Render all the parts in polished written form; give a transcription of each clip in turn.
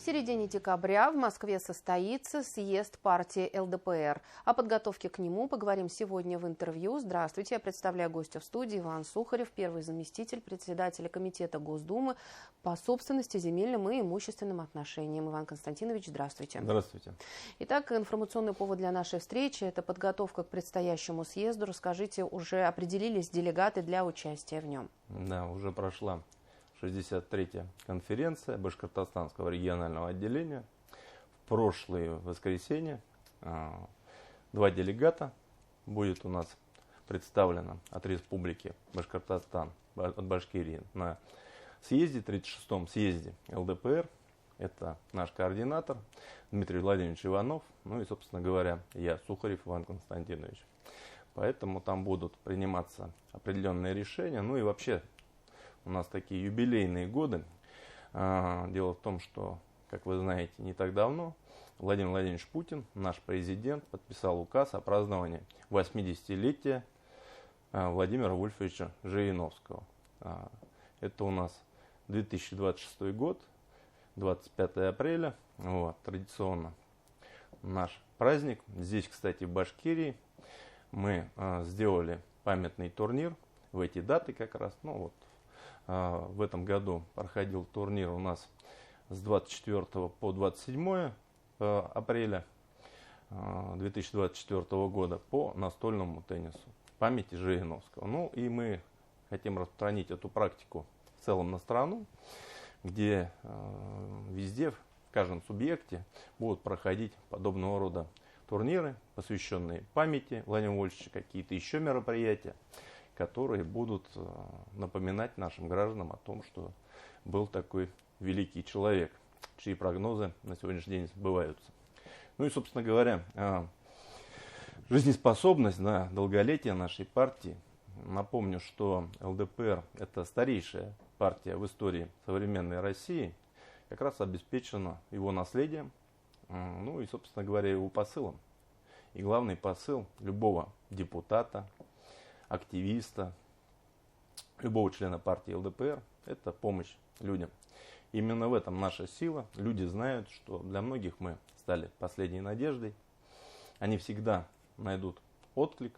середине декабря в Москве состоится съезд партии ЛДПР. О подготовке к нему поговорим сегодня в интервью. Здравствуйте, я представляю гостя в студии Иван Сухарев, первый заместитель председателя Комитета Госдумы по собственности, земельным и имущественным отношениям. Иван Константинович, здравствуйте. Здравствуйте. Итак, информационный повод для нашей встречи – это подготовка к предстоящему съезду. Расскажите, уже определились делегаты для участия в нем? Да, уже прошла 63-я конференция Башкортостанского регионального отделения. В прошлое воскресенье 2 делегата будет у нас представлено от Республики Башкортостан, от Башкирии на съезде, 36-м съезде ЛДПР. Это наш координатор Дмитрий Владимирович Иванов, ну и, собственно говоря, я, Сухарев Иван Константинович. Поэтому там будут приниматься определенные решения, ну и вообще у нас такие юбилейные годы. Дело в том, что, как вы знаете, не так давно Владимир Владимирович Путин, наш президент, подписал указ о праздновании 80-летия Владимира Вольфовича Жириновского. Это у нас 2026 год, 25 апреля. Вот, традиционно наш праздник. Здесь, кстати, в Башкирии мы сделали памятный турнир в эти даты как раз. Ну, вот, в этом году проходил турнир у нас с 24 по 27 апреля 2024 года по настольному теннису в памяти Жириновского. Ну и мы хотим распространить эту практику в целом на страну, где везде, в каждом субъекте будут проходить подобного рода турниры, посвященные памяти Владимира Вольфовича, какие-то еще мероприятия, которые будут напоминать нашим гражданам о том, что был такой великий человек, чьи прогнозы на сегодняшний день сбываются. Ну и, собственно говоря, жизнеспособность, да, долголетие нашей партии. Напомню, что ЛДПР – это старейшая партия в истории современной России, как раз обеспечена его наследием, ну и, собственно говоря, его посылом. И главный посыл любого депутата, активиста, любого члена партии ЛДПР – это помощь людям. Именно в этом наша сила. Люди знают, что для многих мы стали последней надеждой. Они всегда найдут отклик,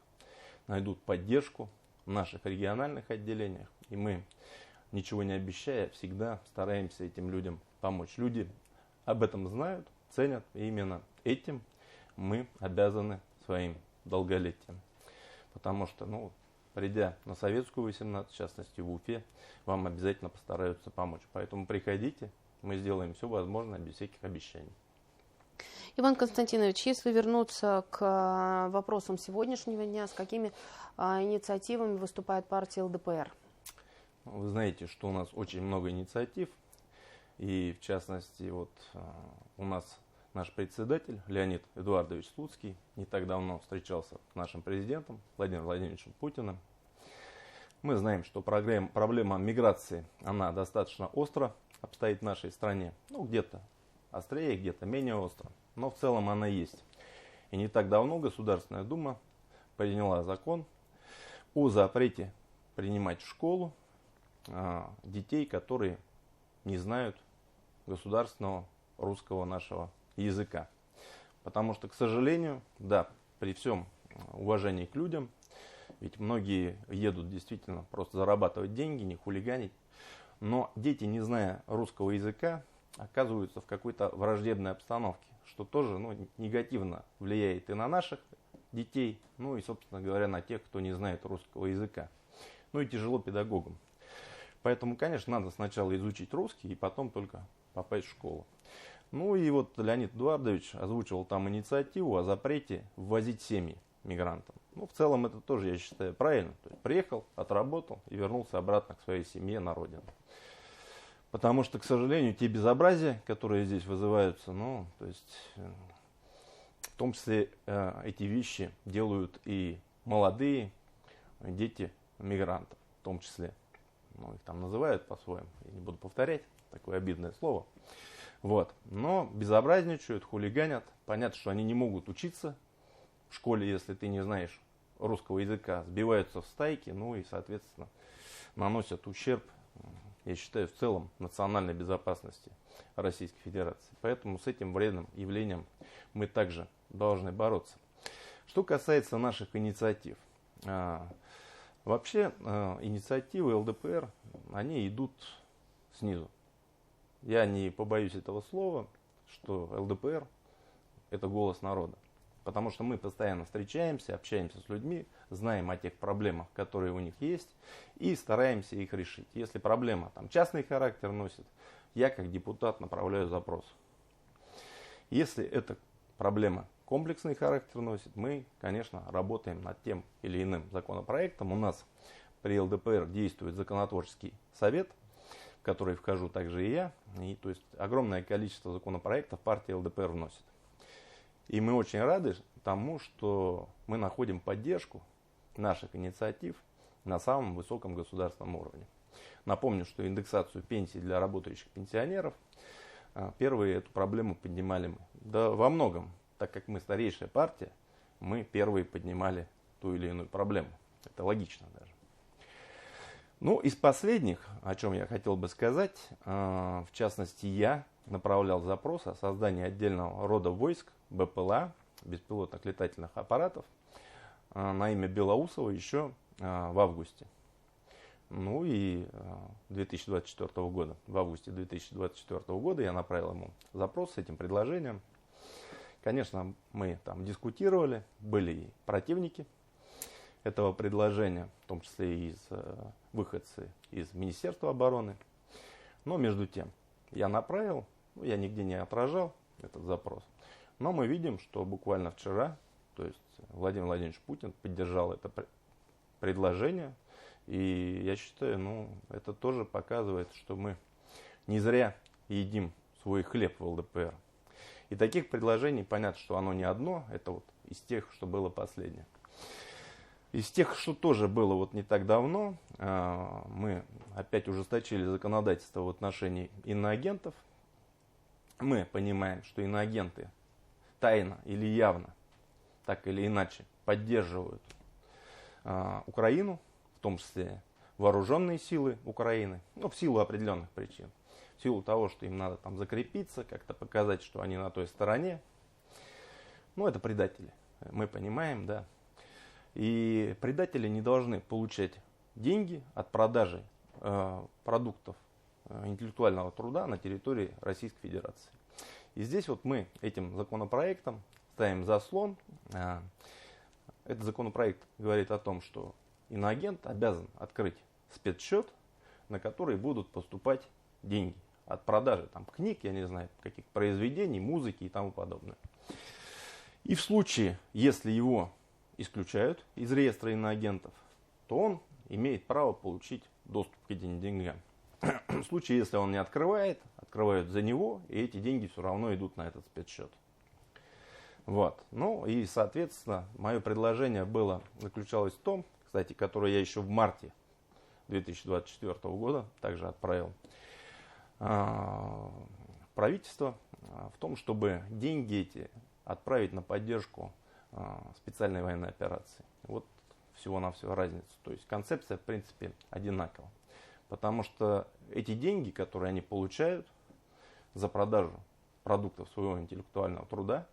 найдут поддержку в наших региональных отделениях. И мы, ничего не обещая, всегда стараемся этим людям помочь. Люди об этом знают, ценят. И именно этим мы обязаны своим долголетием. Потому что, ну, придя на Советскую 18, в частности в Уфе, вам обязательно постараются помочь. Поэтому приходите, мы сделаем все возможное без всяких обещаний. Иван Константинович, если вернуться к вопросам сегодняшнего дня, с какими инициативами выступает партия ЛДПР? Вы знаете, что у нас очень много инициатив. И в частности, вот у нас наш председатель Леонид Эдуардович Слуцкий не так давно встречался с нашим президентом Владимиром Владимировичем Путиным. Мы знаем, что проблема миграции, она достаточно остро обстоит в нашей стране. Ну, где-то острее, где-то менее остро. Но в целом она есть. И не так давно Государственная Дума приняла закон о запрете принимать в школу детей, которые не знают государственного русского нашего языка. Потому что, к сожалению, да, при всем уважении к людям, ведь многие едут действительно просто зарабатывать деньги, не хулиганить, но дети, не зная русского языка, оказываются в какой-то враждебной обстановке, что тоже, ну, негативно влияет и на наших детей, ну и, собственно говоря, на тех, кто не знает русского языка. Ну и тяжело педагогам. Поэтому, конечно, надо сначала изучить русский и потом только попасть в школу. Ну и вот Леонид Эдуардович озвучивал там инициативу о запрете ввозить семьи мигрантам. Ну, в целом это тоже, я считаю, правильно. То есть приехал, отработал и вернулся обратно к своей семье на родину. Потому что, к сожалению, те безобразия, которые здесь вызываются, ну, то есть, в том числе эти вещи делают и молодые дети мигрантов, в том числе. Ну, их там называют по-своему, я не буду повторять, такое обидное слово. Вот. Но безобразничают, хулиганят. Понятно, что они не могут учиться в школе, если ты не знаешь русского языка. Сбиваются в стайки, ну и, соответственно, наносят ущерб я считаю, в целом национальной безопасности Российской Федерации. Поэтому с этим вредным явлением мы также должны бороться. Что касается наших инициатив. Вообще инициативы ЛДПР, они идут снизу. Я не побоюсь этого слова, что ЛДПР это голос народа. Потому что мы постоянно встречаемся, общаемся с людьми, знаем о тех проблемах, которые у них есть, и стараемся их решить. Если проблема там частный характер носит, я как депутат направляю запрос. Если эта проблема комплексный характер носит, мы, конечно, работаем над тем или иным законопроектом. У нас при ЛДПР действует законотворческий совет, в который вхожу также и я. И, то есть огромное количество законопроектов партия ЛДПР вносит. И мы очень рады тому, что мы находим поддержку наших инициатив на самом высоком государственном уровне. Напомню, что индексацию пенсий для работающих пенсионеров, первые эту проблему поднимали мы. Да во многом, так как мы старейшая партия, мы первые поднимали ту или иную проблему. Это логично даже. Ну, из последних, о чем я хотел бы сказать, в частности, я направлял запрос о создании отдельного рода войск БПЛА, беспилотных летательных аппаратов, на имя Белоусова еще в августе. Ну и 2024 года, в августе 2024 года я направил ему запрос с этим предложением. Конечно, мы там дискутировали, были и противники этого предложения, в том числе и выходцы из Министерства обороны. Но между тем, я направил, я нигде не отражал этот запрос. Но мы видим, что буквально вчера, то есть Владимир Владимирович Путин поддержал это предложение. И я считаю, это тоже показывает, что мы не зря едим свой хлеб в ЛДПР. И таких предложений, понятно, что оно не одно, это вот из тех, что было последнее. Из тех, что тоже было вот не так давно, мы опять ужесточили законодательство в отношении иноагентов. Мы понимаем, что иноагенты тайно или явно, так или иначе, поддерживают Украину, в том числе вооруженные силы Украины, в силу определенных причин. В силу того, что им надо там закрепиться, как-то показать, что они на той стороне. Это предатели, мы понимаем, да. И предатели не должны получать деньги от продажи продуктов интеллектуального труда на территории Российской Федерации. И здесь вот мы этим законопроектом ставим заслон. Этот законопроект говорит о том, что иноагент обязан открыть спецсчет, на который будут поступать деньги от продажи там, книг, я не знаю, каких произведений, музыки и тому подобное. И в случае, если его исключают из реестра иноагентов, то он имеет право получить доступ к этим деньгам. В случае, если он не открывают за него, и эти деньги все равно идут на этот спецсчет. Вот. И, соответственно, мое предложение заключалось в том, кстати, которое я еще в марте 2024 года также отправил в правительство, в том, чтобы деньги эти отправить на поддержку специальной военной операции. Вот всего-навсего разница. То есть концепция, в принципе, одинакова. Потому что эти деньги, которые они получают за продажу продуктов своего интеллектуального труда,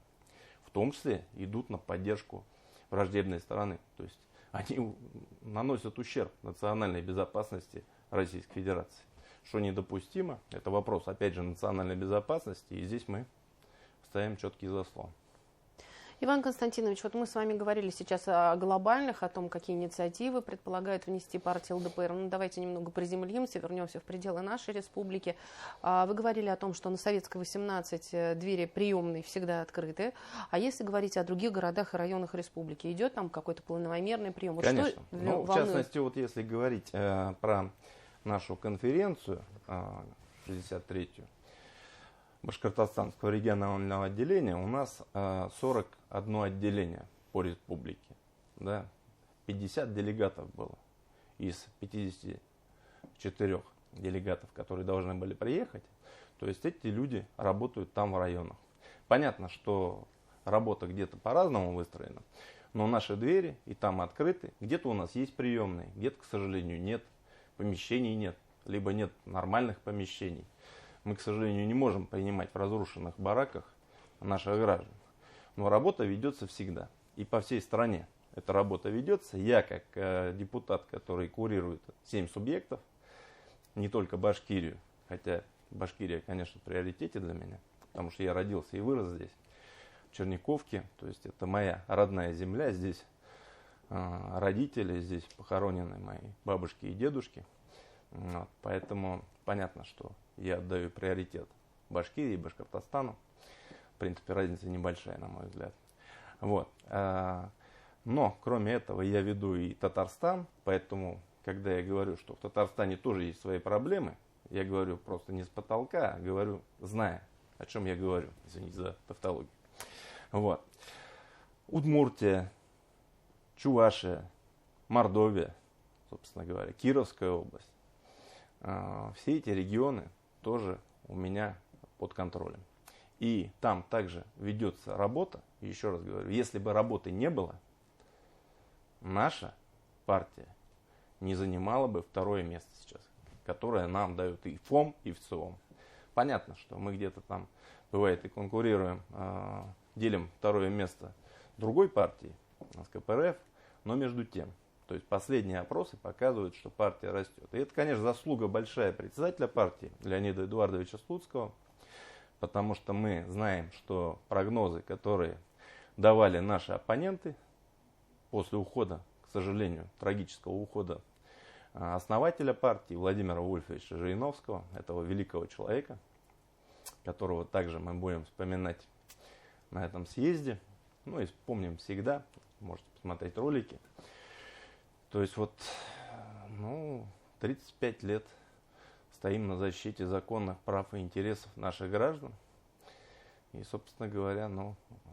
в том числе идут на поддержку враждебной стороны. То есть они наносят ущерб национальной безопасности Российской Федерации. Что недопустимо, это вопрос, опять же, национальной безопасности. И здесь мы ставим четкий заслон. Иван Константинович, вот мы с вами говорили сейчас о глобальных, о том, какие инициативы предполагает внести партия ЛДПР. Давайте немного приземлимся, вернемся в пределы нашей республики. Вы говорили о том, что на Советской 18 двери приемной всегда открыты. А если говорить о других городах и районах республики, идет там какой-то планомерный прием? Вот конечно. В частности, вот если говорить про нашу конференцию 63-ю, Башкортостанского регионального отделения, у нас 41 отделение по республике. Да? 50 делегатов было из 54 делегатов, которые должны были приехать. То есть эти люди работают там в районах. Понятно, что работа где-то по-разному выстроена, но наши двери и там открыты. Где-то у нас есть приемные, где-то, к сожалению, нет, помещений нет. либо нет нормальных помещений. Мы, к сожалению, не можем принимать в разрушенных бараках наших граждан. Но работа ведется всегда. И по всей стране эта работа ведется. Я, как депутат, который курирует 7 субъектов, не только Башкирию, хотя Башкирия, конечно, в приоритете для меня, потому что я родился и вырос здесь, в Черниковке. То есть это моя родная земля. Здесь родители, здесь похоронены мои бабушки и дедушки. Вот, поэтому понятно, что я отдаю приоритет Башкирии и Башкортостану. В принципе, разница небольшая, на мой взгляд. Вот. Но, кроме этого, я веду и Татарстан, поэтому, когда я говорю, что в Татарстане тоже есть свои проблемы, я говорю просто не с потолка, а говорю, зная, о чем я говорю. Извините за тавтологию. Вот. Удмуртия, Чувашия, Мордовия, собственно говоря, Кировская область. Все эти регионы тоже у меня под контролем. И там также ведется работа. И еще раз говорю, если бы работы не было, наша партия не занимала бы второе место сейчас, которое нам дают и ФОМ, и ВЦИОМ. Понятно, что мы где-то там, бывает, и конкурируем, делим второе место другой партии, с КПРФ, но между тем. То есть последние опросы показывают, что партия растет. И это, конечно, заслуга большая председателя партии Леонида Эдуардовича Слуцкого, потому что мы знаем, что прогнозы, которые давали наши оппоненты после ухода, к сожалению, трагического ухода основателя партии Владимира Вольфовича Жириновского, этого великого человека, которого также мы будем вспоминать на этом съезде, ну и вспомним всегда, можете посмотреть ролики. То есть вот, 35 лет стоим на защите законных прав и интересов наших граждан. И, собственно говоря,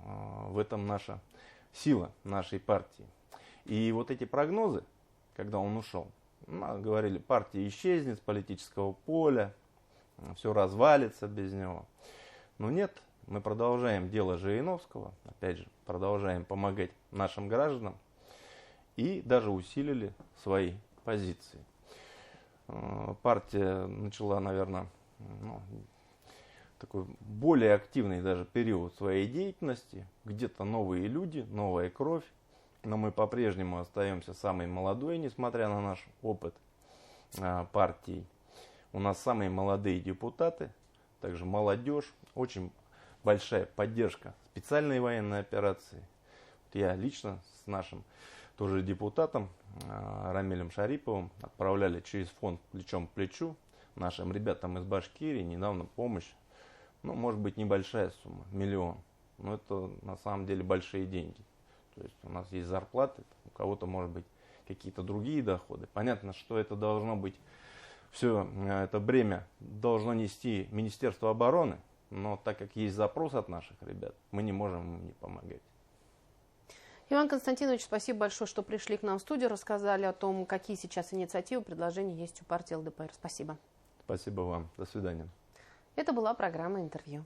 в этом наша сила нашей партии. И вот эти прогнозы, когда он ушел, говорили, партия исчезнет с политического поля, все развалится без него. Но нет, мы продолжаем дело Жириновского, опять же, продолжаем помогать нашим гражданам и даже усилили свои позиции. Партия начала, наверное, такой более активный даже период своей деятельности. Где-то новые люди, новая кровь. Но мы по-прежнему остаемся самой молодой, несмотря на наш опыт партии. У нас самые молодые депутаты, также молодежь, очень большая поддержка специальной военной операции. Я лично с нашим тоже депутатом Рамилем Шариповым отправляли через фонд «Плечом к плечу» нашим ребятам из Башкирии недавно помощь. Может быть, небольшая сумма, 1 миллион. Но это на самом деле большие деньги. То есть у нас есть зарплаты, у кого-то может быть какие-то другие доходы. Понятно, что это должно быть, все это бремя должно нести Министерство обороны. Но так как есть запрос от наших ребят, мы не можем им не помогать. Иван Константинович, спасибо большое, что пришли к нам в студию, рассказали о том, какие сейчас инициативы, предложения есть у партии ЛДПР. Спасибо. Спасибо вам. До свидания. Это была программа «Интервью».